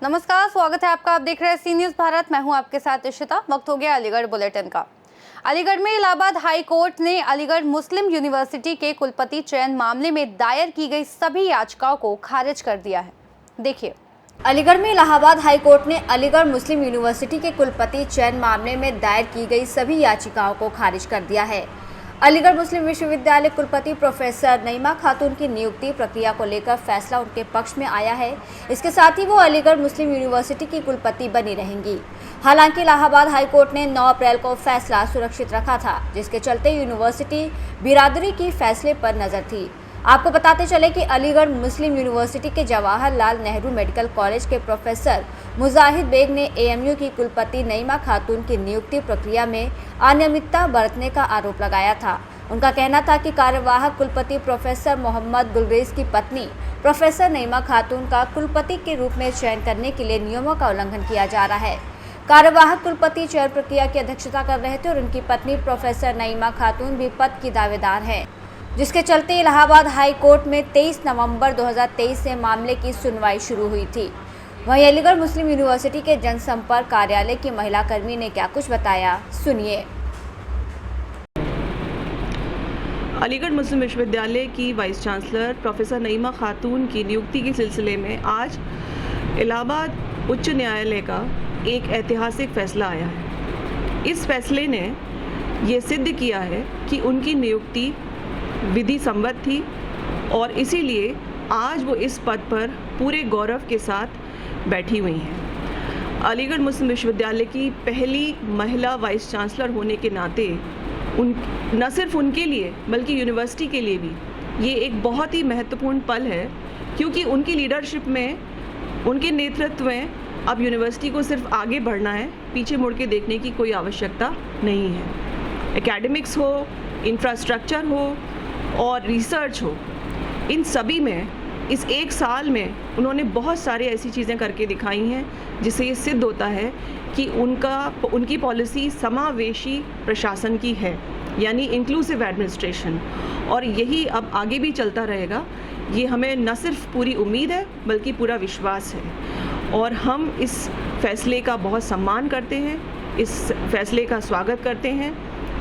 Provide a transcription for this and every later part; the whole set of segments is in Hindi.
नमस्कार, स्वागत है आपका। आप देख रहे हैं सी न्यूज़ भारत। मैं हूं आपके साथ इशिता। वक्त हो गया अलीगढ़ बुलेटिन का। अलीगढ़ में इलाहाबाद हाई कोर्ट ने अलीगढ़ मुस्लिम यूनिवर्सिटी के कुलपति चयन मामले में दायर की गई सभी याचिकाओं को खारिज कर दिया है। देखिए, अलीगढ़ में इलाहाबाद हाई कोर्ट ने अलीगढ़ मुस्लिम यूनिवर्सिटी के कुलपति चयन मामले में दायर की गई सभी याचिकाओं को खारिज कर दिया है। अलीगढ़ मुस्लिम विश्वविद्यालय कुलपति प्रोफेसर नईमा खातून की नियुक्ति प्रक्रिया को लेकर फैसला उनके पक्ष में आया है। इसके साथ ही वो अलीगढ़ मुस्लिम यूनिवर्सिटी की कुलपति बनी रहेंगी। हालांकि इलाहाबाद हाई कोर्ट ने 9 अप्रैल को फैसला सुरक्षित रखा था, जिसके चलते यूनिवर्सिटी बिरादरी की फैसले पर नजर थी। आपको बताते चले कि अलीगढ़ मुस्लिम यूनिवर्सिटी के जवाहरलाल नेहरू मेडिकल कॉलेज के प्रोफेसर मुजाहिद बेग ने एएमयू की कुलपति नईमा खातून की नियुक्ति प्रक्रिया में अनियमितता बरतने का आरोप लगाया था। उनका कहना था कि कार्यवाहक कुलपति प्रोफेसर मोहम्मद गुलरेज की पत्नी प्रोफेसर नईमा खातून का कुलपति के रूप में चयन करने के लिए नियमों का उल्लंघन किया जा रहा है। कार्यवाहक कुलपति चयन प्रक्रिया की अध्यक्षता कर रहे थे और उनकी पत्नी प्रोफेसर नईमा खातून भी पद की दावेदार है, जिसके चलते इलाहाबाद हाई कोर्ट में 23 नवंबर 2023 से मामले की सुनवाई शुरू हुई थी। वहीं अलीगढ़ मुस्लिम यूनिवर्सिटी के जनसंपर्क कार्यालय की महिला कर्मी ने क्या कुछ बताया, सुनिए। अलीगढ़ मुस्लिम विश्वविद्यालय की वाइस चांसलर प्रोफेसर नईमा खातून की नियुक्ति के सिलसिले में आज इलाहाबाद उच्च न्यायालय का एक ऐतिहासिक फैसला आया है। इस फैसले ने ये सिद्ध किया है कि उनकी नियुक्ति विधि सम्मत थी और इसीलिए आज वो इस पद पर पूरे गौरव के साथ बैठी हुई हैं। अलीगढ़ मुस्लिम विश्वविद्यालय की पहली महिला वाइस चांसलर होने के नाते न सिर्फ उनके लिए बल्कि यूनिवर्सिटी के लिए भी ये एक बहुत ही महत्वपूर्ण पल है, क्योंकि उनकी लीडरशिप में, उनके नेतृत्व में अब यूनिवर्सिटी को सिर्फ आगे बढ़ना है, पीछे मुड़ के देखने की कोई आवश्यकता नहीं है। एकेडमिक्स हो, इंफ्रास्ट्रक्चर हो और रिसर्च हो, इन सभी में इस एक साल में उन्होंने बहुत सारी ऐसी चीज़ें करके दिखाई हैं जिससे ये सिद्ध होता है कि उनकी पॉलिसी समावेशी प्रशासन की है, यानी इंक्लूसिव एडमिनिस्ट्रेशन, और यही अब आगे भी चलता रहेगा। ये हमें न सिर्फ पूरी उम्मीद है बल्कि पूरा विश्वास है और हम इस फैसले का बहुत सम्मान करते हैं, इस फैसले का स्वागत करते हैं।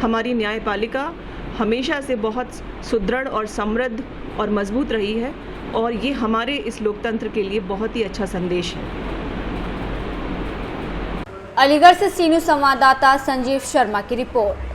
हमारी न्यायपालिका हमेशा से बहुत सुदृढ़ और समृद्ध और मजबूत रही है और ये हमारे इस लोकतंत्र के लिए बहुत ही अच्छा संदेश है। अलीगढ़ से सी न्यूज़ संवाददाता संजीव शर्मा की रिपोर्ट।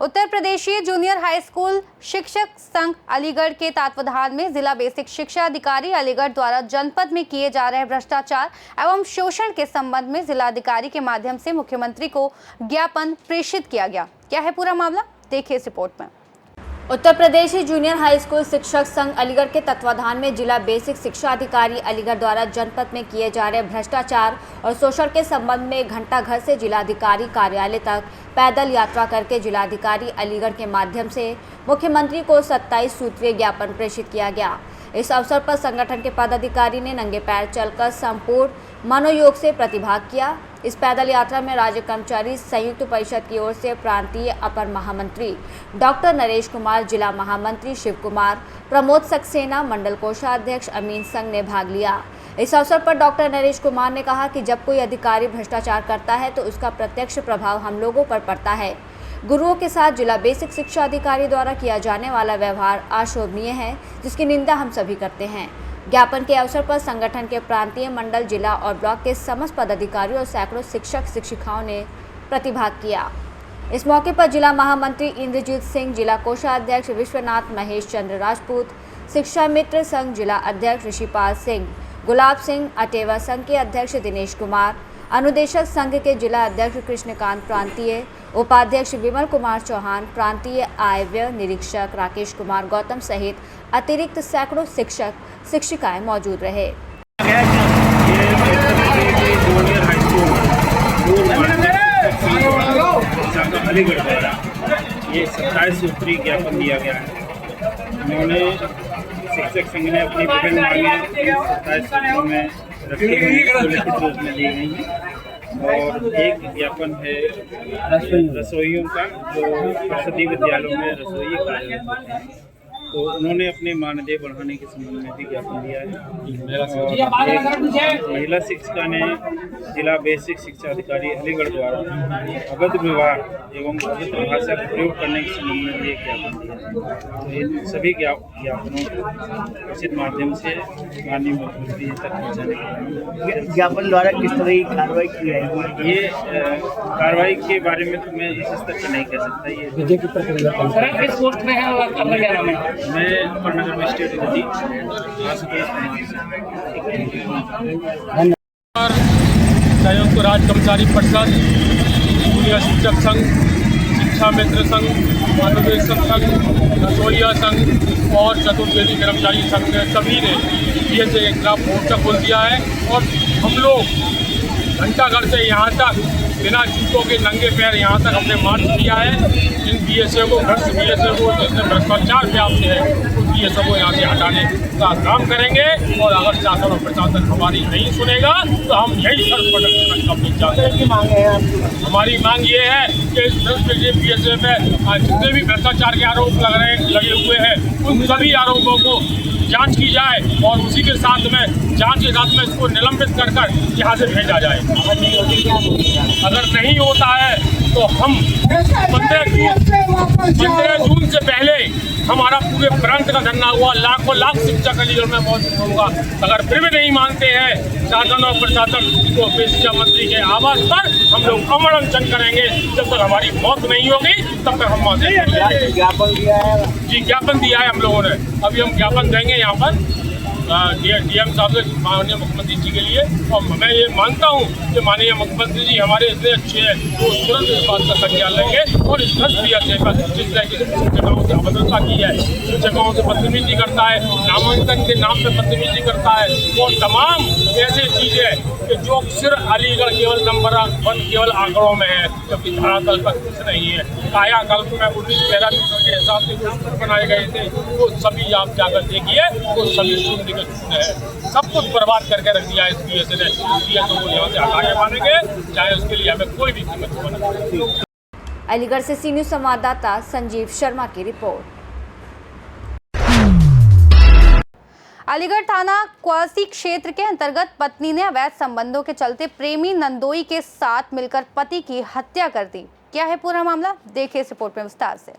उत्तर प्रदेशीय जूनियर हाई स्कूल शिक्षक संघ अलीगढ़ के तत्वावधान में जिला बेसिक शिक्षा अधिकारी अलीगढ़ द्वारा जनपद में किए जा रहे भ्रष्टाचार एवं शोषण के संबंध में जिलाधिकारी के माध्यम से मुख्यमंत्री को ज्ञापन प्रेषित किया गया। क्या है पूरा मामला, देखिए इस रिपोर्ट में। Uttar Pradesh junior high school शिक्षक संघ अलीगढ़ के तत्वाधान में जिला बेसिक शिक्षा अधिकारी अलीगढ़ द्वारा जनपद में किए जा रहे भ्रष्टाचार और शोषण के संबंध में घंटाघर से जिलाधिकारी कार्यालय तक पैदल यात्रा करके जिलाधिकारी अलीगढ़ के माध्यम से मुख्यमंत्री को 27 सूत्रीय ज्ञापन प्रेषित किया गया। इस अवसर पर संगठन के पदाधिकारी ने नंगे पैर चलकर संपूर्ण मनोयोग से प्रतिभाग किया। इस पैदल यात्रा में राज्य कर्मचारी संयुक्त परिषद की ओर से प्रांतीय अपर महामंत्री डॉक्टर नरेश कुमार, जिला महामंत्री शिव कुमार, प्रमोद सक्सेना, मंडल कोषाध्यक्ष अमीन संघ ने भाग लिया। इस अवसर पर डॉक्टर नरेश कुमार ने कहा कि जब कोई अधिकारी भ्रष्टाचार करता है तो उसका प्रत्यक्ष प्रभाव हम लोगों पर पड़ता है। गुरुओं के साथ जिला बेसिक शिक्षा अधिकारी द्वारा किया जाने वाला व्यवहार अशोभनीय है, जिसकी निंदा हम सभी करते हैं। ज्ञापन के अवसर पर संगठन के प्रांतीय, मंडल, जिला और ब्लॉक के समस्त पदाधिकारियों और सैकड़ों शिक्षक शिक्षिकाओं ने प्रतिभाग किया। इस मौके पर जिला महामंत्री इंद्रजीत सिंह, जिला कोषाध्यक्ष विश्वनाथ महेश चंद्र राजपूत, शिक्षा मित्र संघ जिला अध्यक्ष ऋषिपाल सिंह, गुलाब सिंह, अटेवा संघ के अध्यक्ष दिनेश कुमार, अनुदेशक संघ के जिला अध्यक्ष कृष्णकांत, प्रांतीय उपाध्यक्ष विमल कुमार चौहान, प्रांतीय आय व्यय निरीक्षक राकेश कुमार गौतम सहित अतिरिक्त सैकड़ों शिक्षक शिक्षिकाएं मौजूद रहे। अलीगढ़ द्वारा ये 27 सूत्रीय ज्ञापन दिया गया है। उन्होंने शिक्षक संघ ने अपनी विभिन्न मांगें 27 सूत्रों में रखी हुई लिखित रूप में दी गई हैं। और एक विज्ञापन है रसोइयों का, जो परिषदीय विद्यालयों में रसोई कार्य होते हैं, तो उन्होंने अपने मानदेय बढ़ाने के संबंध में भी ज्ञापन दिया है। और एक महिला शिक्षिका ने जिला बेसिक शिक्षा अधिकारी अलीगढ़ द्वारा अवैध व्यवहार एवं अवैध भाषा का प्रयोग करने के संबंध में भी एक ज्ञापन दिया है। तो ये सभी ज्ञापनों को उचित माध्यम से माननीय मुख्यमंत्री तक पहुँचाने के ज्ञापन द्वारा किस तरह की कार्रवाई की जाएगी? ये कार्रवाई के बारे में तो मैं इस स्तर पर नहीं कह सकता। ये किस पोस्ट में है और आपका क्या नाम है? मैं उपनगर में स्टेट गति आशुतोष कुमार संयुक्त राज्य कर्मचारी परिषद, जूनियर शिक्षक संघ, शिक्षा मित्र संघ, मानवेशन संघ, रसोइया संघ और चतुर्वेदी कर्मचारी संघ ने सभी ने बीएसए के खिलाफ मोर्चा खोल दिया है। और हम लोग घंटाघर से यहाँ तक बिना जूतों के नंगे पैर यहाँ तक हमने मार्च किया है। इन बीएसए को, घर से बीएसए को जिसने भ्रष्टाचार व्याप्त है, उस बीएसए को यहाँ से हटाने का काम करेंगे। और अगर शासन और प्रशासन हमारी नहीं सुनेगा तो हम यही सड़क पर अपनी जाते। हमारी मांग ये है कि इस बीएसए में जितने भी भ्रष्टाचार के आरोप लगे हुए हैं, उन सभी आरोपों को जांच की जाए और उसी के साथ में जांच के साथ में इसको निलंबित कर यहाँ से भेजा जाए। अगर नहीं होता है तो हम 15 जून से पहले हमारा पूरे प्रांत का धरना हुआ, लाखों लाख शिक्षक अलीगढ़ में मौजूद होगा। अगर फिर भी नहीं मानते हैं शासन और प्रशासन तो शिक्षा मंत्री के आवास पर हम लोग अमर अनशन करेंगे। जब तक हमारी मौत नहीं होगी तब तक हम वहाँ से ज्ञापन दिया है। जी, ज्ञापन दिया है हम लोगों ने। अभी हम ज्ञापन देंगे यहाँ पर डीएम साहब से, माननीय मुख्यमंत्री जी के लिए। और मैं ये मानता हूँ कि माननीय मुख्यमंत्री जी हमारे इतने अच्छे हैं, वो तुरंत इस बात का संज्ञान लेंगे और इस 10 बीएसए पर जिस तरह की शिक्षकों से अभद्रता की है, शिक्षकों से बदतमीजी करता है, नामांकन के नाम पे बदतमीजी करता है, वो तमाम ऐसी चीज़ें कि जो सिर्फ अलीगढ़ केवल नंबर 1 केवल आंकड़ों में है, जबकि धरातल पर कुछ नहीं है। कायाकल्प में 19 पैरा के हिसाब से जो सूत्र बनाए गए थे वो सभी आप जाकर देखिए, वो सभी शून्य के शून्य है। सब कुछ बर्बाद करके रख दिया है इस बीएसए ने। बीएसए को यहाँ से हटा के मानेंगे, चाहे उसके लिए हमें कोई भी कीमत चुकाना। अलीगढ़ से सी न्यूज़ संवाददाता संजीव शर्मा की रिपोर्ट। अलीगढ़ थाना क्वासी क्षेत्र के अंतर्गत पत्नी ने अवैध संबंधों के चलते प्रेमी नंदोई के साथ मिलकर पति की हत्या कर दी। क्या है पूरा मामला, देखिए इस रिपोर्ट में विस्तार से।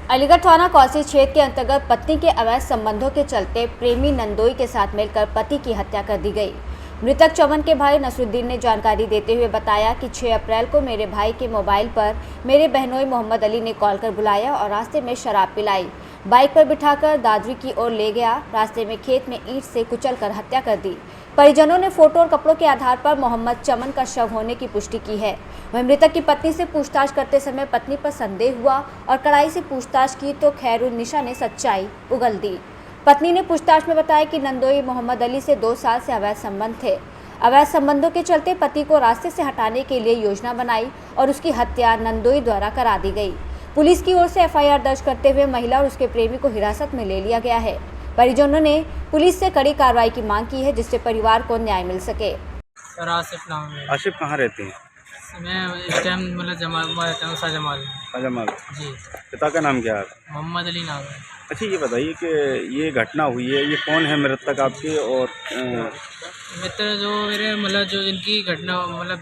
अलीगढ़ थाना क्वासी क्षेत्र के अंतर्गत पत्नी के अवैध संबंधों के चलते प्रेमी नंदोई के साथ मिलकर पति की हत्या कर दी गई। मृतक चमन के भाई नसरुद्दीन ने जानकारी देते हुए बताया कि 6 अप्रैल को मेरे भाई के मोबाइल पर मेरे बहनोई मोहम्मद अली ने कॉल कर बुलाया और रास्ते में शराब पिलाई, बाइक पर बिठाकर दादरी की ओर ले गया। रास्ते में खेत में ईंट से कुचलकर हत्या कर दी। परिजनों ने फोटो और कपड़ों के आधार पर मोहम्मद चमन का शव होने की पुष्टि की है। वहीं मृतक की पत्नी से पूछताछ करते समय पत्नी पर संदेह हुआ और कड़ाई से पूछताछ की तो खैरुन्निसा ने सच्चाई उगल दी। पत्नी ने पूछताछ में बताया कि नंदोई मोहम्मद अली से 2 साल से अवैध संबंध थे। अवैध संबंधों के चलते पति को रास्ते से हटाने के लिए योजना बनाई और उसकी हत्या नंदोई द्वारा करा दी गई। पुलिस की ओर से एफआईआर दर्ज करते हुए महिला और उसके प्रेमी को हिरासत में ले लिया गया है। परिजनों ने पुलिस से कड़ी कार्रवाई की मांग की है जिससे परिवार को न्याय मिल सके। सर आसिफ नाम है। आसिफ कहाँ रहते हैं? मैं इस टाइम मतलब जमाल रहता हूँ, शाहजमाल जी। पिता का नाम क्या है? मोहम्मद अली नाम है। अच्छा ये बताइए कि ये घटना हुई है, ये कौन है मृतक आपके? और मित्र जो मेरे मतलब जो इनकी घटना मतलब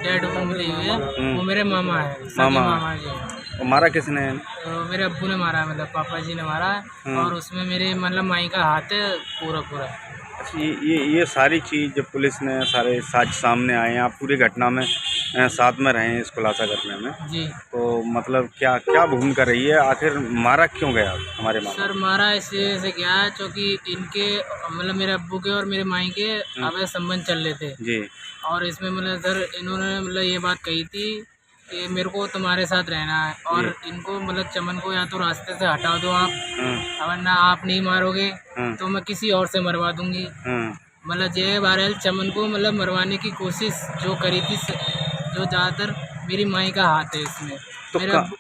डेड मिली हुई है वो मेरे मामा है। मामा जी। और मारा किसने है? तो मेरे अब्बू ने मारा, मतलब पापा जी ने मारा है। और उसमें मेरे मतलब माई का हाथ है पूरा। अच्छा ये सारी चीज़ जब पुलिस ने सारे साक्ष्य सामने आए हैं, आप पूरी घटना में साथ में रहे हैं इस खुलासा करने में जी, तो मतलब क्या भूमिका रही है? आखिर मारा क्यों गया हमारे मामा? सर मारा इस वजह से गया है क्योंकि इनके मतलब मेरे अब्बू के और मेरे माई के अवैध संबंध चल रहे थे जी। और इसमें मतलब सर इन्होंने मतलब ये बात कही थी कि मेरे को तुम्हारे साथ रहना है और इनको मतलब चमन को या तो रास्ते से हटा दो आप, वरना आप नहीं मारोगे तो मैं किसी और से मरवा दूंगी। मतलब जय बहरहाल चमन को मतलब मरवाने की कोशिश जो करी थी, जो ज़्यादातर मेरी माई का हाथ है इसमें। तो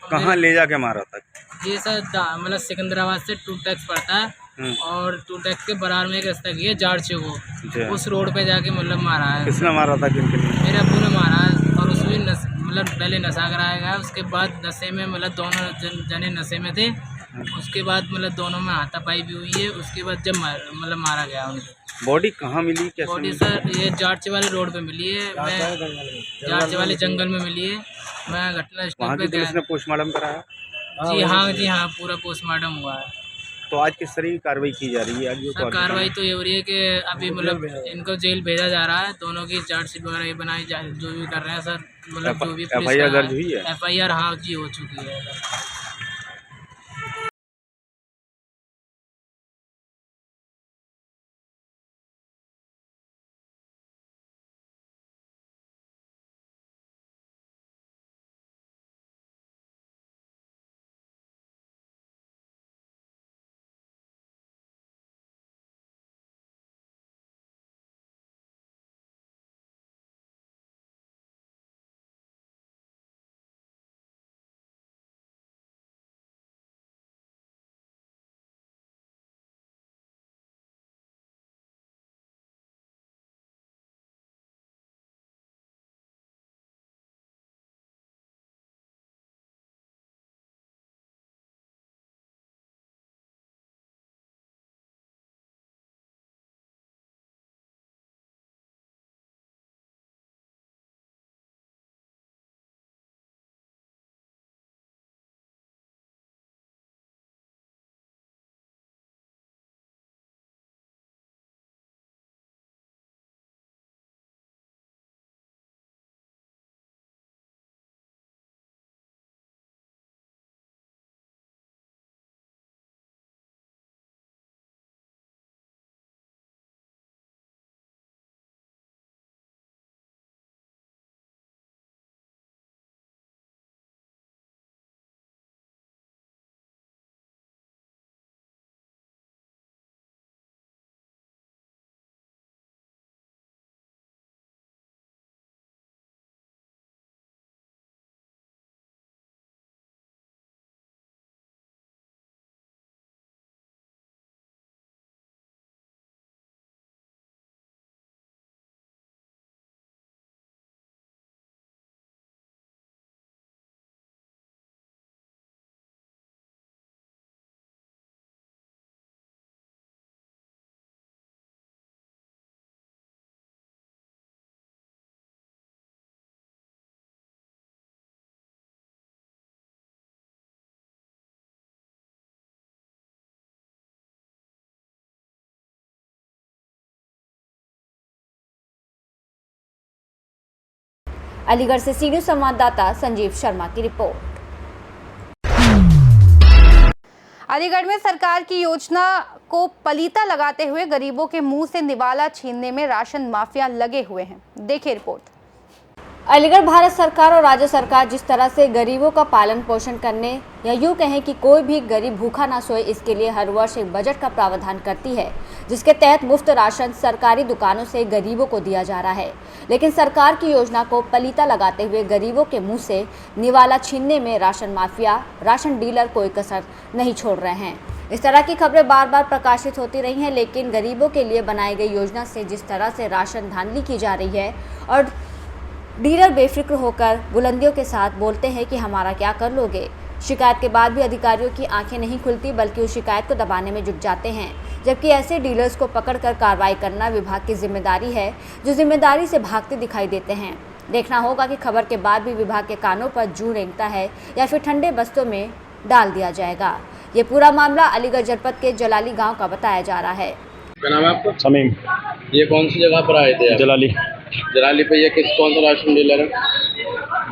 कहाँ ले जाके मारा था? ये सर मतलब सिकंदराबाद से 2 टैक्स पड़ता है और 2 टैक्स के बराबर में एक रास्ता की है जाड़ से, वो उस रोड पे जाके मतलब मारा है। किसने मारा था? मेरे अब्बू ने मारा है। पहले नशा कराया गया, उसके बाद नशे में मतलब दोनों जने नशे में थे। उसके बाद मतलब दोनों में हाथापाई भी हुई है। उसके बाद जब मतलब मारा गया उनको। बॉडी कहाँ मिली, कैसे बॉडी मिली? सर ये जाटचे वाले रोड पे मिली है। मैं जाटचे वाले जंगल में मिली है। मैं घटना स्थल वहाँ पे की गया। पुलिस ने पोस्टमार्टम कराया? जी हाँ पूरा पोस्टमार्टम हुआ है। तो आज किस तरह की कार्रवाई की जा रही है? आज सर कार्रवाई तो ये हो रही है कि अभी मतलब इनको जेल भेजा जा रहा है। दोनों की चार्जशीट वगैरह ये बनाई जा, जो भी कर रहे हैं सर, मतलब जो भी FIR दर्ज हुई है? FIR हाँ जी हो चुकी है। अलीगढ़ से सी न्यूज़ संवाददाता संजीव शर्मा की रिपोर्ट। अलीगढ़ में सरकार की योजना को पलीता लगाते हुए गरीबों के मुंह से निवाला छीनने में राशन माफिया लगे हुए हैं। देखिए रिपोर्ट। अलीगढ़ भारत सरकार और राज्य सरकार जिस तरह से गरीबों का पालन पोषण करने या यूँ कहें कि कोई भी गरीब भूखा ना सोए, इसके लिए हर वर्ष एक बजट का प्रावधान करती है, जिसके तहत मुफ्त राशन सरकारी दुकानों से गरीबों को दिया जा रहा है। लेकिन सरकार की योजना को पलीता लगाते हुए गरीबों के मुंह से निवाला छीनने में राशन माफिया, राशन डीलर कोई कसर नहीं छोड़ रहे हैं। इस तरह की खबरें बार बार प्रकाशित होती रही हैं, लेकिन गरीबों के लिए बनाई गई योजना से जिस तरह से राशन धांधली की जा रही है और डीलर बेफिक्र होकर बुलंदियों के साथ बोलते हैं कि हमारा क्या कर लोगे। शिकायत के बाद भी अधिकारियों की आंखें नहीं खुलती, बल्कि उस शिकायत को दबाने में जुट जाते हैं, जबकि ऐसे डीलर्स को पकड़कर कार्रवाई करना विभाग की जिम्मेदारी है, जो जिम्मेदारी से भागते दिखाई देते हैं। देखना होगा कि खबर के बाद भी विभाग के कानों पर जूं रेंगता है या फिर ठंडे बस्तों में डाल दिया जाएगा। ये पूरा मामला अलीगढ़ जनपद के जलाली गाँव का बताया जा रहा है। क्या नाम है आपका? समीम। ये कौन सी जगह पर आए थे आप? जलाली। जलाली पे ये कौन सा राशन डीलर है?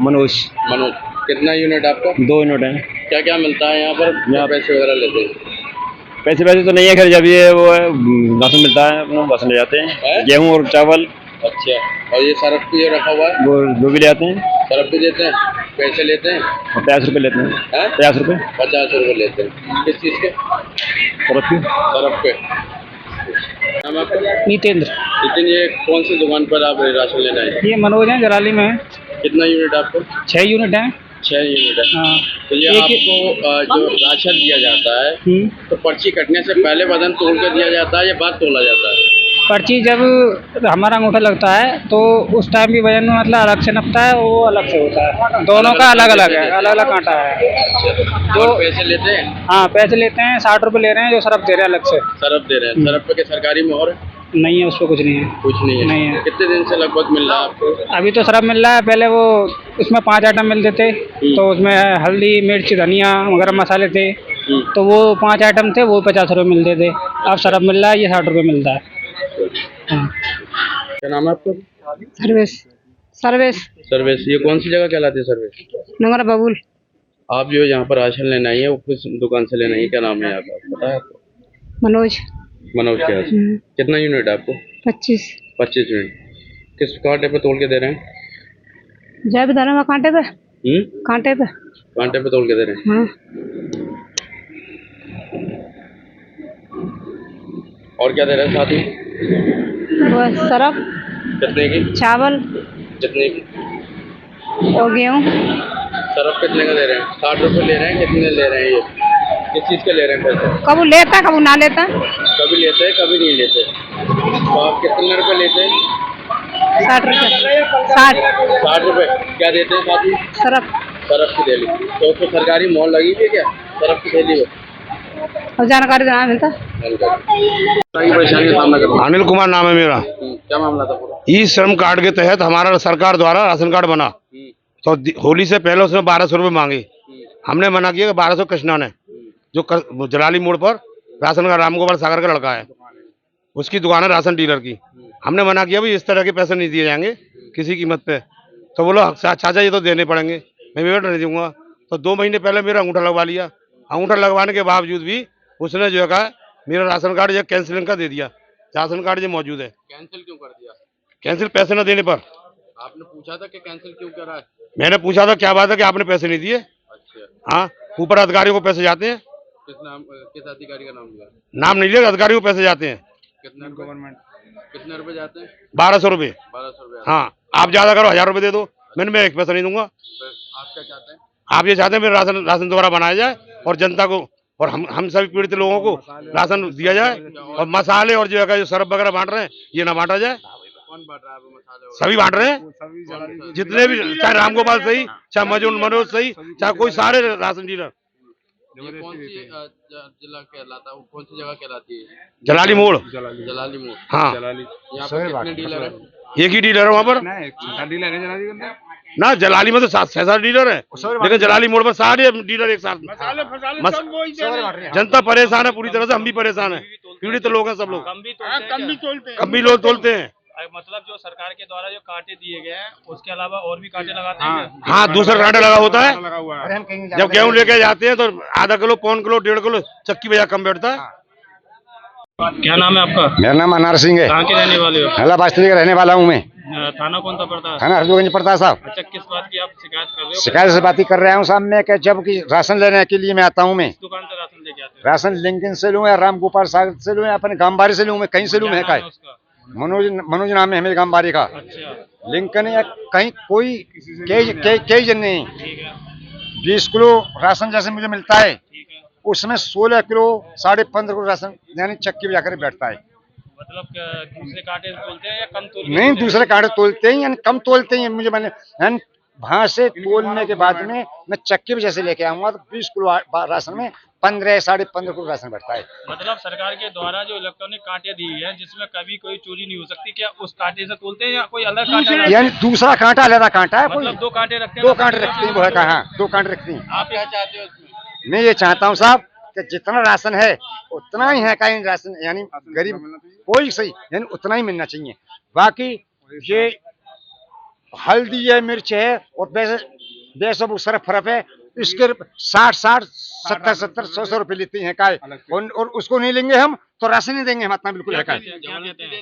मनोज। मनोज। कितना यूनिट आपका? 2 यूनिट है। क्या क्या मिलता है यहाँ पर? यहाँ पैसे वगैरह लेते हैं? पैसे तो नहीं है, खैर जब ये वो राशन मिलता है अपना राशन ले जाते हैं, गेहूँ और चावल। अच्छा, और ये सरफ भी रखा हुआ है? वो भी ले आते हैं। सरफ भी देते हैं? पैसे लेते हैं? 50 रुपये लेते हैं। 50 रुपये। 50 रुपये लेते हैं। किस चीज़ के? सरफ के। नाम आपका? नितेंद्र। नितिन, ये कौन सी दुकान पर आप राशन लेना है? ये मनोज है, जलाली में है। कितना यूनिट आपको? 6 यूनिट है। 6 यूनिट है। हाँ। तो ये आपको जो राशन दिया जाता है तो पर्ची कटने से पहले वजन तोल कर दिया जाता है या बाद तोला जाता है? पर्ची जब हमारा अंगूठा लगता है तो उस टाइम की वजन में मतलब अलग से नपता है, वो अलग से होता है। दोनों का अलग अलग है, अलग अलग कांटा है। जो पैसे लेते हैं, हाँ पैसे लेते हैं, 60 रुपये ले रहे हैं, जो सरफ दे रहे हैं अलग से। सरफ दे रहे हैं, सरफ पे के सरकारी मोहर नहीं है, उस पर कुछ नहीं है। कुछ नहीं है। नहीं है। कितने दिन से लगभग मिल रहा है आपको? अभी तो सरफ मिल रहा है, पहले वो उसमें 5 आइटम मिलते थे, तो उसमें हल्दी, मिर्च, धनिया, गरम मसाले थे, तो वो 5 आइटम थे, वो 50 रुपये मिलते थे। अब सरफ मिल रहा है, ये 60 रुपये मिलता है। हाँ। क्या नाम है आपका? Service service service. ये कौन सी जगह कहलाती है सर्विस? नंगर बबुल। आप जो यहाँ पर राशन लेना आई है, वो किस दुकान से लेना है, क्या नाम है आपका, पता है आपको? मनोज। मनोज के यहाँ से। कितना यूनिट है आपको? 25 यूनिट। किस कांटे पे तोल के दे रहे हैं? जय बता रहा कांटे पे। कांटे पे। कांटे पे तोल के दे रहे हैं। हाँ। और क्या दे रहे हैं साथ में? वो सरफ। कितने की? चावल। कितने की? और गेहूँ। सरफ कितने का दे रहे हैं? 60 रुपये ले रहे हैं। कितने ले रहे हैं ये? किस चीज़ के ले रहे हैं पैसे? कभी लेता कभी ना लेता। कभी लेते हैं, कभी नहीं लेते। तो आप कितने रुपये लेते हैं? 60 रुपये। 60 रुपये। क्या देते हैं साथ में? सरफ। सरफ की थैली। तो उसको सरकारी मोहर लगी हुई है क्या सरफ की थैली में? और जानकारी देना मिलता। परेशानी का सामना करना। अनिल कुमार नाम है मेरा। क्या मामला था पूरा? ई श्रम कार्ड के तहत हमारा सरकार द्वारा राशन कार्ड बना, तो होली से पहले उसने 1200 रुपये मांगे। हमने मना किया कि 1200 कृष्णा ने, जो जलाली मोड़ पर राशन का राम गोपाल सागर का लड़का है, उसकी दुकान है राशन डीलर की। हमने मना किया भाई इस तरह के पैसे नहीं दिए जाएंगे किसी कीमत पे। तो बोलो चाचा ये तो देने पड़ेंगे, मैं वेट नहीं दूंगा। तो 2 महीने पहले मेरा अंगूठा लगवा लिया। अंगूठा लगवाने के बावजूद भी उसने जो है कहा मेरा राशन कार्ड ये कैंसिलिंग का दे दिया। राशन कार्ड ये मौजूद है। कैंसिल क्यों कर दिया? कैंसिल पैसे न देने पर। आपने पूछा था कि कैंसिल क्यों कर रहा है? मैंने पूछा था क्या बात है कि आपने पैसे नहीं दिए। अच्छा। हाँ, ऊपर अधिकारियों को पैसे जाते हैं। किस अधिकारी का नाम लिया? नाम नहीं लिया, अधिकारियों को पैसे जाते हैं। कितने गवर्नमेंट कितने रुपए जाते हैं? 1200 रुपये। 1200 रुपये। हाँ, आप ज्यादा करो 1000 रुपये दे दो। मैं एक पैसा नहीं दूंगा। आप क्या चाहते हैं? आप ये चाहते हैं मेरा राशन दोबारा बनाया जाए और जनता को और हम सभी पीड़ित लोगों को राशन दिया जाए, और मसाले और जो है जो सरफ वगैरह बांट रहे हैं ये ना बांटा जाए। कौन बांट रहा है मसाले? सभी बांट रहे हैं, जितने भी, चाहे रामगोपाल सही, चाहे मनोज सही, चाहे कोई सारे राशन डीलर। ये कौन सी जिला कहलाता है? कौन सी जगह कहलाती है? जलाली मोड़। जलाली मोड़। हाँ, यहाँ पर कितने डीलर है? एक ही डीलर है वहाँ पर ना। जलाली में तो 7 डीलर है, लेकिन जलाली मोड़ पर सारे डीलर एक साथ। जनता परेशान है पूरी तरह से, हम भी परेशान है, पीड़ित लोग हैं सब लोग। कम भी लोग तोलते हैं। मतलब जो सरकार के द्वारा जो कांटे दिए गए हैं उसके अलावा और भी कांटे लगाते हैं? हाँ, दूसरा कांटा लगा होता है। जब गेहूं लेके जाते हैं तो आधा किलो, 1.25 किलो, 1.5 किलो चक्की बजा कम बैठता है। क्या नाम है आपका? मेरा नाम अनार सिंह है। कहाँ के रहने वाले हो? हला बास्ती का रहने वाला हूँ मैं। थाना कौन सा पड़ता है? थाना हरदोगंज पड़ता है साहब। अच्छा, किस बात की आप शिकायत कर रहे हो? शिकायत से बात ही कर रहा हूँ साहब मैं, कि जब कि राशन लेने के लिए मैं आता हूँ, मैं दुकान से राशन लेके आते हो? राशन लिंकन से लूँ या राम गोपाल सागर से लूँ या अपने गांवबारी से लूँ, मैं कहीं से लूँ। मैं का मनोज नाम है मेरे गांवबारी का। अच्छा। लिंकन या कहीं कोई कई जन नहीं। 20 किलो राशन जैसे मुझे मिलता है, उसमें 16 किलो 15.5 किलो राशन यानी चक्की में जाकर बैठता है। मतलब दूसरे कांटे तोलते हैं या कम तोलते? नहीं, दूसरे कांटे तोलते हैं यानी कम तोलते हैं। मुझे मैंने यानी वहां से तोलने के बाद में मैं चक्की में जैसे लेके आऊंगा तो 20 किलो राशन में 15.5 किलो राशन बैठता है। मतलब सरकार के द्वारा जो इलेक्ट्रॉनिक कांटे दी है जिसमें कभी कोई चोरी नहीं हो सकती, क्या उस कांटे से तोलते हैं या कोई अलग कांटा? यानी दूसरा कांटा अलग कांटा है। मतलब 2 कांटे रखते हैं? 2 कांटे रखते हैं, वो है कहाँ 2 कांटे रखती हैं। आप क्या चाहते हो? मैं ये चाहता हूँ साहब कि जितना राशन है उतना ही है का राशन, यानी गरीब कोई सही यानी उतना ही मिलना चाहिए। बाकी ये हल्दी है, मिर्च है और वैसे वो सरफ फरफ है, इसके 60, 70, 100 रुपए लेती हैं काय, और उसको नहीं लेंगे हम तो राशन नहीं देंगे हम, इतना बिल्कुल है काय।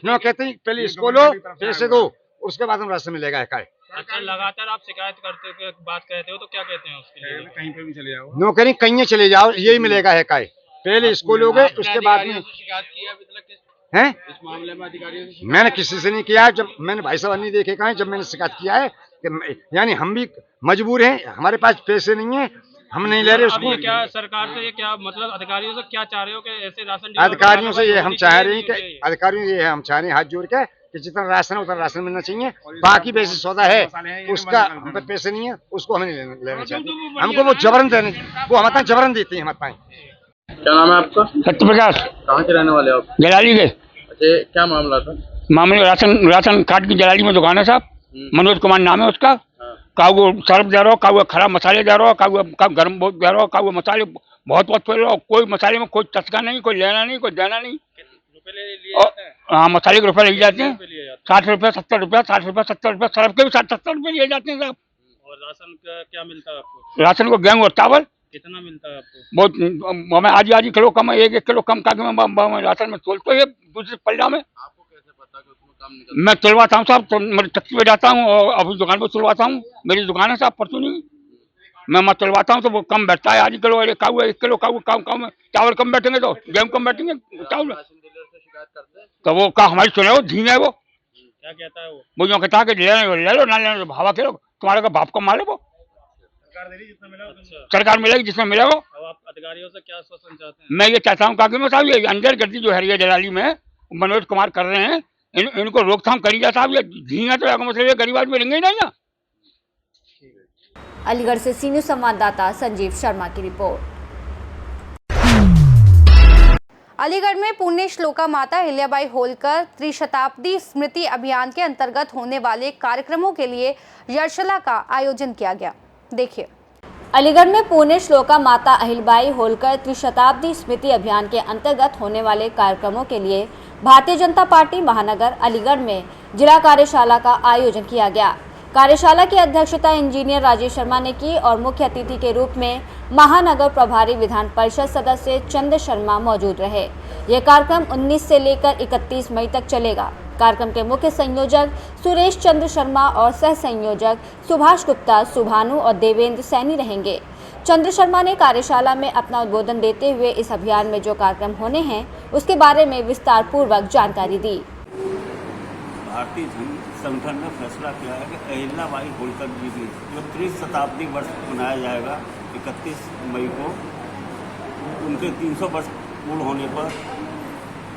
नो कहते हैं पहले इसको लो, पैसे दो, उसके बाद हम राशन मिलेगा है काय। अच्छा, लगातार आप शिकायत करते हो, बात कहते हो तो क्या कहते हैं उसके लिए? कहीं पे भी चले जाओ, नो कहीं चले जाओ यही मिलेगा है काय। पहले इसको लोगे उसके बाद में शिकायत किया अभी तक हैं? इस मामले में अधिकारियों से? मैंने किसी से नहीं किया। जब मैंने भाई साहब नहीं देखे कहा, जब मैंने शिकायत किया है कि यानी हम भी मजबूर हैं, हमारे पास पैसे नहीं है, हम नहीं ले रहे अब उसको। ये क्या सरकार से, ये क्या मतलब अधिकारियों से क्या चाह रहे हो कि ऐसे राशन अधिकारियों से ये हम चाह रहे हैं कि अधिकारियों से ये हम चाह रहे हैं हाथ जोड़ के कि जितना राशन है उतना राशन मिलना चाहिए। बाकी वैसे सौदा है उसका हम पे पैसे नहीं है, उसको हमें नहीं लेना चाहिए। हमको वो जबरन देने, वो हमारे जबरन देते हैं हमारे पास। क्या नाम है आपका? सत्य प्रकाश। कहाँ के रहने वाले आप? जलाली के। अच्छा, क्या मामला था? मामले राशन कार्ड की जलाली में दुकान है साहब। मनोज कुमार नाम है उसका। का वो सर्फ दे रहा हो, का वो खराब मसाले दे रहा हो, का गर्म बहुत दे रहा हो, का वो मसाले बहुत पड़ रहा हो। कोई मसाले में कोई टचका नहीं, कोई लेना नहीं, कोई देना नहीं। हाँ, मसाले के रुपये ले जाते हैं 60 रुपये 70 रुपये 60 रुपये 70 रुपये। सर्फ के भी 60-70 रुपये लिए जाते हैं साहब। और राशन का क्या मिलता है आपको? राशन को गेहूँ और चावल कितना मिलता है आपको? बहुत, हमें आधी किलो कम है, 1-1 किलो कम का राशन में तोलते हैं दूसरे पल्ला में। आपको कैसे पता कि उसमें काम निकलता? मैं तुलवाता हूँ साहब, तो मेरी टक्की पे जाता हूँ और अपनी दुकान पर तुलवाता हूँ। मेरी दुकान है साहब परचूनी, मैं तुलवाता हूँ तो वो कम बैठता है। आधी किलो 1 किलो कम चावल कम बैठेंगे तो गेहूँ कम बैठेंगे चावल। तो वो का हमारी सुने हो धीमे है वो। क्या कहता है वो यूँ कहता है कि ले लो ना ले लो, भावा खेलो, तुम्हारे का बाप को मारे वो। सरकार दे रही जितना मिला? अच्छा, सरकार मिलेगी जिसमें मिलेगा। अब आप अधिकारियों से क्या आश्वासन चाहते हैं? मैं ये चाहता हूँ काकि मैं साहब ये अंदरगर्दी जो है ये जलाली में मनोज कुमार कर रहे हैं, इनको रोकथाम करी जाए साहब। ये धीमे तो मतलब ये गरीब आदमी रहेंगे ही नहीं ना। अलीगढ़ से सीनियर संवाददाता संजीव शर्मा की रिपोर्ट। अलीगढ़ में पुण्य श्लोका माता अहिल्याबाई होलकर त्रिशताब्दी स्मृति अभियान के अंतर्गत होने वाले कार्यक्रमों के लिए यशला का आयोजन किया गया। देखिए। अलीगढ़ में पुण्य श्लोका माता अहिल्याबाई होलकर त्रिशताब्दी स्मृति अभियान के अंतर्गत होने वाले कार्यक्रमों के लिए भारतीय जनता पार्टी महानगर अलीगढ़ में जिला कार्यशाला का आयोजन किया गया। कार्यशाला की अध्यक्षता इंजीनियर राजेश शर्मा ने की और मुख्य अतिथि के रूप में महानगर प्रभारी विधान परिषद सदस्य चंद्र शर्मा मौजूद रहे। यह कार्यक्रम 19 से लेकर 31 मई तक चलेगा। कार्यक्रम के मुख्य संयोजक सुरेश चंद्र शर्मा और सह संयोजक सुभाष गुप्ता, सुभानु और देवेंद्र सैनी रहेंगे। चंद्र शर्मा ने कार्यशाला में अपना उद्बोधन देते हुए इस अभियान में जो कार्यक्रम होने हैं उसके बारे में विस्तार पूर्वक जानकारी दी। भारतीय संगठन ने फैसला किया है कि अहिल्याबाई होलकर जी की जो 30 शताब्दी वर्ष मनाया जाएगा 31 मई को, उनके 300 वर्ष पूर्ण होने पर,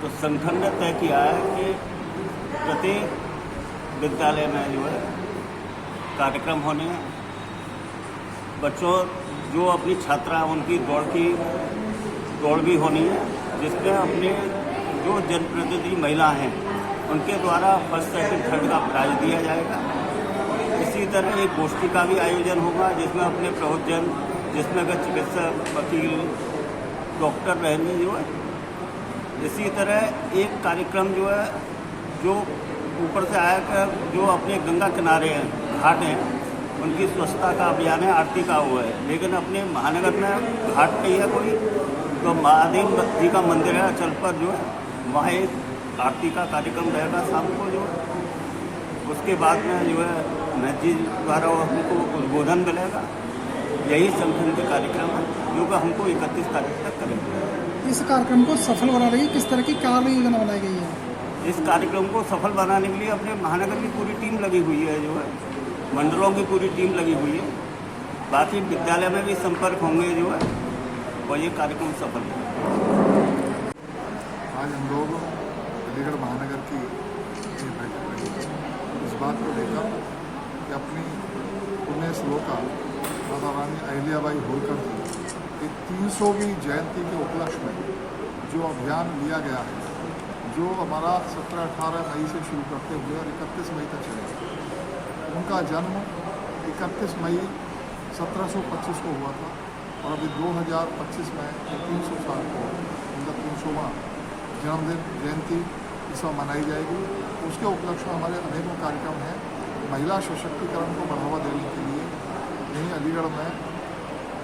तो संगठन ने तय किया है कि प्रत्येक विद्यालय में जो है कार्यक्रम होने हैं। बच्चों जो अपनी छात्रा उनकी दौड़ भी होनी है, जिसमें अपने जो जनप्रतिनिधि महिला हैं उनके द्वारा फर्स्ट सेकंड थर्ड का प्राइज दिया जाएगा। इसी तरह एक गोष्ठी का भी आयोजन होगा जिसमें अपने प्रबुद्धजन, जिसमें अगर चिकित्सक, वकील, डॉक्टर रहेंगे जो है। इसी तरह एक कार्यक्रम जो है जो ऊपर से आया कि जो अपने गंगा किनारे हैं, घाट हैं, उनकी स्वच्छता का अभियान है, आरती का हुआ है। लेकिन अपने महानगर में घाट नहीं है कोई, तो महादेव जी का मंदिर है अचल पर जो है, वहाँ एक आरती का कार्यक्रम रहेगा शाम को जो है। उसके बाद में जो है महंत जी द्वारा हमको उद्बोधन मिलेगा। यही संगठन के कार्यक्रम है जो कि हमको 31 तारीख तक करेंगे। इस कार्यक्रम को सफल बनाने के लिए किस तरह की कार्य योजना बनाई गई है? इस कार्यक्रम को सफल बनाने के लिए अपने महानगर की पूरी टीम लगी हुई है, जो है मंडलों की पूरी टीम लगी हुई है। बाकी विद्यालय में भी संपर्क होंगे जो है, और ये कार्यक्रम सफल है। आज हम लोग अलीगढ़ महानगर की बैठक रही इस बात को लेकर कि अपनी पुण्य श्लोका माता रानी अहिल्याबाई होलकर जी की 300वीं जयंती के उपलक्ष्य में जो अभियान लिया गया है, जो हमारा 17-18 मई से शुरू करते हुए और 31 मई तक चलेगा। उनका जन्म 31 मई 1725 को हुआ था और अभी 2025 में 300 साल को उनका 300वां जन्मदिन जयंती इस बार मनाई जाएगी। उसके उपलक्ष्य में हमारे अनेकों कार्यक्रम हैं। महिला सशक्तिकरण को बढ़ावा देने के लिए यहीं अलीगढ़ में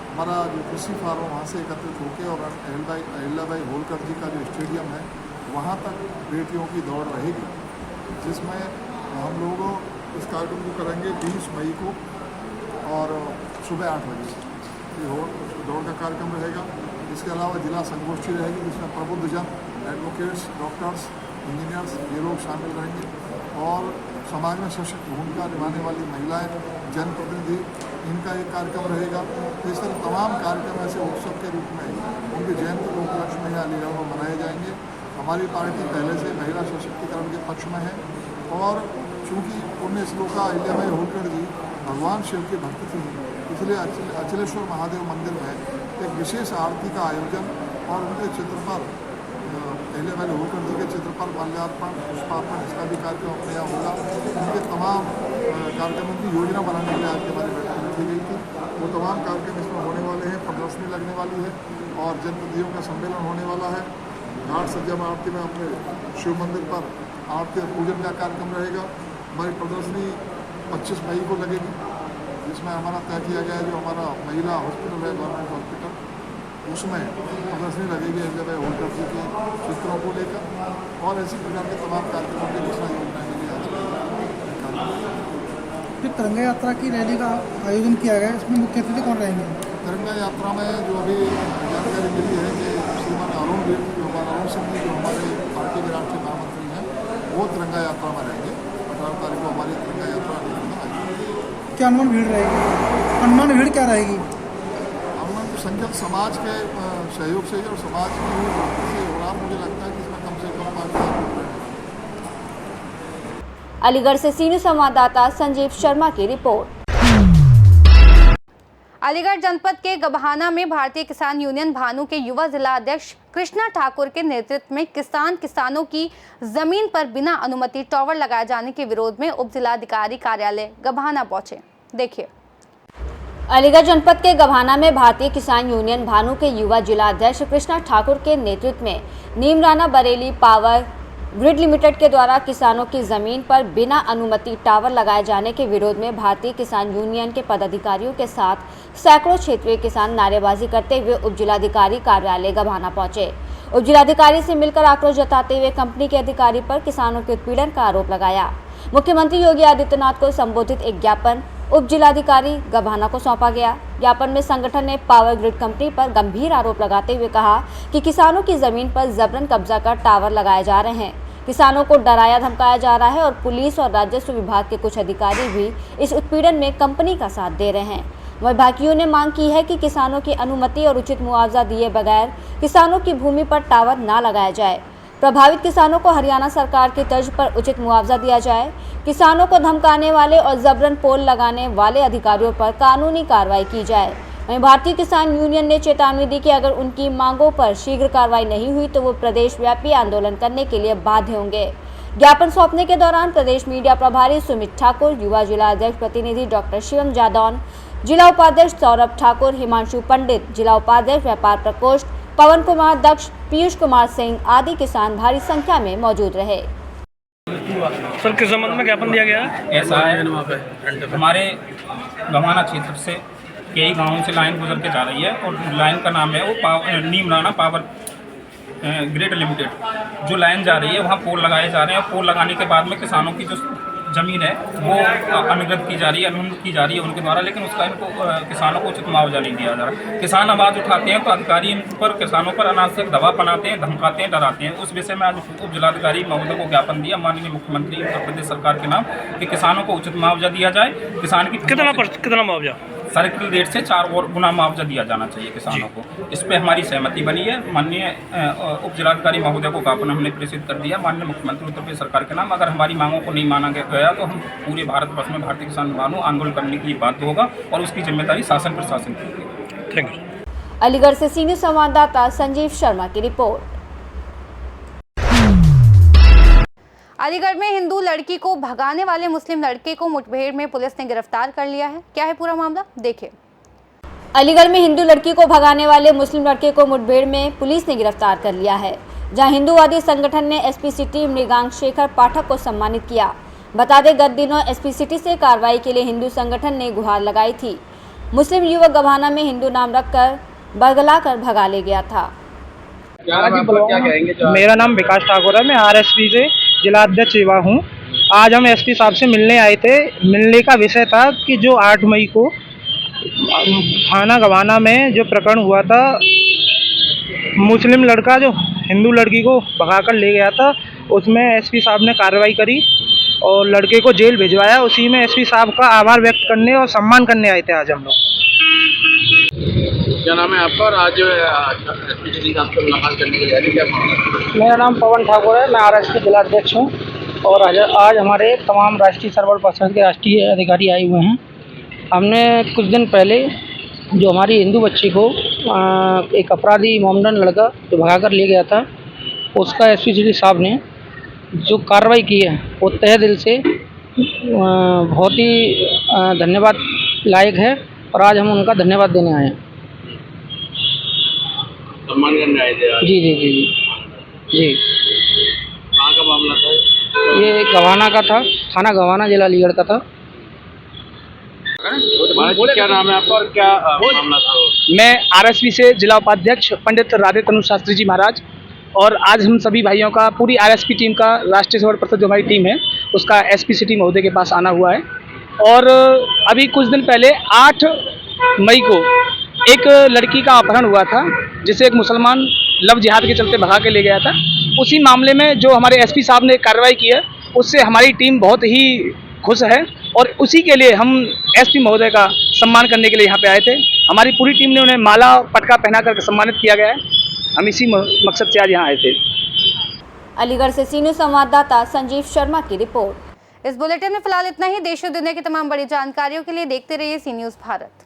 हमारा जो कृषि फार्म वहाँ से एकत्रित होकर और अहिल्याबाई होलकर जी का जो स्टेडियम है वहाँ तक बेटियों की दौड़ रहेगी, जिसमें हम लोग इस कार्यक्रम को करेंगे 20 मई को और सुबह 8 बजे से ये दौड़ का कार्यक्रम रहेगा। इसके अलावा जिला संगोष्ठी रहेगी जिसमें प्रबुद्धजन, एडवोकेट्स, डॉक्टर्स, इंजीनियर्स ये लोग शामिल रहेंगे। और समाज में सशक्त भूमिका निभाने वाली महिलाएं, जनप्रतिनिधि, इनका एक कार्यक्रम रहेगा। इस तरह तमाम कार्यक्रम ऐसे उत्सव के रूप में उनकी जयंती के उपलक्ष्य में अलीगढ़ में मनाए जाएंगे। हमारी पार्टी पहले से महिला सशक्तिकरण के पक्ष में है और चूँकि पुण्य श्लोका अहिल्याबाई होलकर जी भगवान शिव के भक्त थी, इसलिए अचलेश्वर महादेव मंदिर में एक विशेष आरती का आयोजन और उनके चित्र पर अहिल्याबाई होलकर जी के चित्र पर माल्यार्पण, पुष्पार्पण, इसका भी कार्यक्रम अपने यहाँ होगा। उनके तमाम कार्यक्रमों की योजना बनाने के लिए आज हमारी बैठक में की गई थी। वो तमाम कार्यक्रम इसमें होने वाले हैं, प्रदर्शनी लगने वाली है और जनप्रतिनिधियों का सम्मेलन होने वाला है। घाट सज्जा में आरती में अपने शिव मंदिर पर आरती और पूजन का कार्यक्रम रहेगा। हमारी प्रदर्शनी 25 मई को लगेगी, जिसमें हमारा तय किया गया है जो हमारा महिला हॉस्पिटल है, गवर्नमेंट हॉस्पिटल, उसमें प्रदर्शनी लगेगी अहिल्याबाई होलकर जी के चित्रों को लेकर और ऐसी प्रकार के तमाम कार्यक्रमों की दिशा योजना के लिए फिर तिरंगा यात्रा की रैली का आयोजन किया गया है, इसमें मुख्य अतिथि कौन रहेंगे? तिरंगा यात्रा में जो अभी जानकारी मिली है कि श्रीमान अरुण सिंह जी जो हमारे पार्टी के राष्ट्रीय महामंत्री हैं, वो तिरंगा यात्रा में रहेंगे। 18 तारीख को हमारी तिरंगा यात्रा आएगी। क्या अनुमान भीड़ रहेगी? अनुमान भीड़ क्या रहेगी? अनुमान तो संख्या समाज के सहयोग से और समाज की से हो रहा, मुझे लगता है कि इसमें कम से कम 5,000 लोग रहेंगे। अलीगढ़ से सीनियर संवाददाता संजीव शर्मा की रिपोर्ट। अलीगढ़ जनपद के गभाना में भारतीय किसान यूनियन भानु के युवा जिला अध्यक्ष कृष्णा ठाकुर के नेतृत्व में किसानों की जमीन पर बिना अनुमति टावर लगाए जाने के विरोध में उप जिलाधिकारी कार्यालय गभाना पहुंचे। देखिए। अलीगढ़ जनपद के गभाना में भारतीय किसान यूनियन भानु के युवा जिला अध्यक्ष कृष्णा ठाकुर के नेतृत्व में Neemrana Bareilly power grid limited के द्वारा किसानों की जमीन पर बिना अनुमति टावर लगाए जाने के विरोध में भारतीय किसान यूनियन के पदाधिकारियों के साथ सैकड़ों क्षेत्रीय किसान नारेबाजी करते हुए उप जिलाधिकारी कार्यालय गभाना पहुंचे। उप जिलाधिकारी से मिलकर आक्रोश जताते हुए कंपनी के अधिकारी पर किसानों के उत्पीड़न का आरोप लगाया। मुख्यमंत्री योगी आदित्यनाथ को संबोधित एक ज्ञापन उप जिलाधिकारी गभाना को सौंपा गया। ज्ञापन में संगठन ने पावर ग्रिड कंपनी पर गंभीर आरोप लगाते हुए कहा कि किसानों की जमीन पर जबरन कब्जा कर टावर लगाए जा रहे हैं, किसानों को डराया धमकाया जा रहा है और पुलिस और राजस्व विभाग के कुछ अधिकारी भी इस उत्पीड़न में कंपनी का साथ दे रहे हैं। विभागियों ने मांग की है कि किसानों की अनुमति और उचित मुआवजा दिए बगैर किसानों की भूमि पर टावर न लगाया जाए। प्रभावित किसानों को हरियाणा सरकार की तर्ज पर उचित मुआवजा दिया जाए। किसानों को धमकाने वाले और जबरन पोल लगाने वाले अधिकारियों पर कानूनी कार्रवाई की जाए। वहीं भारतीय किसान यूनियन ने चेतावनी दी कि अगर उनकी मांगों पर शीघ्र कार्रवाई नहीं हुई तो वो प्रदेश व्यापी आंदोलन करने के लिए बाध्य होंगे। ज्ञापन सौंपने के दौरान प्रदेश मीडिया प्रभारी सुमित ठाकुर, युवा जिला अध्यक्ष प्रतिनिधि डॉक्टर शिवम जादौन, जिला उपाध्यक्ष सौरभ ठाकुर, हिमांशु पंडित, जिला उपाध्यक्ष व्यापार प्रकोष्ठ, पवन कुमार दक्ष, पीयूष कुमार सिंह आदि किसान भारी संख्या में मौजूद रहे। सर, किस संबंध में ज्ञापन दिया गया? ऐसा है, हमारे गभाना क्षेत्र से कई गाँवों से लाइन गुजर के जा रही है और लाइन का नाम है वो नीमराना पावर ग्रिड लिमिटेड। जो लाइन जा रही है वहाँ पोल लगाए जा रहे हैं और पोल लगाने के बाद में किसानों की जो ज़मीन है वो अनुगत की जा रही है, अनुमत की जा रही है उनके द्वारा, लेकिन उसका इनको किसानों को उचित मुआवजा नहीं दिया जा रहा। किसान आवाज़ उठाते हैं तो अधिकारी इन पर किसानों पर अनावश्यक दबाव बनाते हैं, धमकाते हैं, डराते हैं। उस विषय में आज उप जिलाधिकारी महोदय को ज्ञापन दिया माननीय मुख्यमंत्री उत्तर प्रदेश सरकार के नाम कि किसानों को उचित मुआवजा दिया जाए। किसान की कितना मुआवजा? सर्किल रेट से 4 गुना मुआवजा दिया जाना चाहिए किसानों को। इस पर हमारी सहमति बनी है। माननीय उप जिलाधिकारी महोदय को ज्ञापन हमने प्रेषित कर दिया माननीय मुख्यमंत्री उत्तर प्रदेश सरकार के नाम। अगर हमारी मांगों को नहीं माना गया तो हम पूरे भारतवर्ष में भारतीय किसान भानु आंदोलन करने के लिए बाध्य होगा और उसकी जिम्मेदारी शासन प्रशासन की होगी। Thank you. अलीगढ़ से सीनियर संवाददाता संजीव शर्मा की रिपोर्ट। अलीगढ़ में हिंदू लड़की को भगाने वाले मुस्लिम लड़के को मुठभेड़ में पुलिस ने गिरफ्तार कर लिया है। क्या है पूरा मामला, देखिए। अलीगढ़ में हिंदू लड़की को भगाने वाले मुस्लिम लड़के को मुठभेड़ में पुलिस ने गिरफ्तार कर लिया है, जहां हिंदूवादी संगठन ने एसपी सिटी मृगांक शेखर पाठक को सम्मानित किया। बता दें, गत दिनों एसपी सिटी से कार्रवाई के लिए हिंदू संगठन ने गुहार लगाई थी। मुस्लिम युवक गभाना में हिंदू नाम रखकर बरगला कर भगा ले गया था। मेरा नाम विकास ठाकुर है, मैं आरएसपी से जिला अध्यक्ष युवा हूँ। आज हम एसपी साहब से मिलने आए थे। मिलने का विषय था कि जो 8 मई को थाना गभाना में जो प्रकरण हुआ था, मुस्लिम लड़का जो हिंदू लड़की को भगाकर ले गया था, उसमें एसपी साहब ने कार्रवाई करी और लड़के को जेल भिजवाया। उसी में एसपी साहब का आभार व्यक्त करने और सम्मान करने आए थे आज हम लोग। क्या नाम है आपका और आज एसपी साहब से मुलाकात करने के लिए क्या मामला? मेरा नाम पवन ठाकुर है, मैं आरएसपी जिला अध्यक्ष हूँ और आज हमारे तमाम राष्ट्रीय सर्वर परिषद के राष्ट्रीय अधिकारी आए हुए हैं। हमने कुछ दिन पहले जो हमारी हिंदू बच्ची को एक अपराधी मोमडन लड़का जो भगाकर ले गया था, उसका एसपी साहब ने जो कार्रवाई की है वो तहे दिल से बहुत ही धन्यवाद लायक है और आज हम उनका धन्यवाद देने आए हैं। सम्मान करने आए थे? जी जी जी जी जी। कहाँ का मामला था? ये गवाना का था, थाना गवाना, जिला अलीगढ़ का था। क्या नाम है आपका और क्या मामला था? मैं आरएसपी से जिला उपाध्यक्ष पंडित राधे तनु शास्त्री जी महाराज, और आज हम सभी भाइयों का, पूरी आरएसपी टीम का, राष्ट्रीय सर्वर परिषद जो हमारी टीम है उसका एसपी सिटी महोदय के पास आना हुआ है। और अभी कुछ दिन पहले 8 मई को एक लड़की का अपहरण हुआ था जिसे एक मुसलमान लव जिहाद के चलते भगा के ले गया था। उसी मामले में जो हमारे एसपी साहब ने कार्रवाई की है उससे हमारी टीम बहुत ही खुश है और उसी के लिए हम एसपी महोदय का सम्मान करने के लिए यहाँ पे आए थे। हमारी पूरी टीम ने उन्हें माला पटका पहना कर सम्मानित किया गया है। हम इसी मकसद से आज यहाँ आए थे। अलीगढ़ से सीनियर संवाददाता संजीव शर्मा की रिपोर्ट। इस बुलेटिन में फिलहाल इतना ही। देश और दुनिया की तमाम बड़ी जानकारियों के लिए देखते रहिए सी न्यूज़ भारत।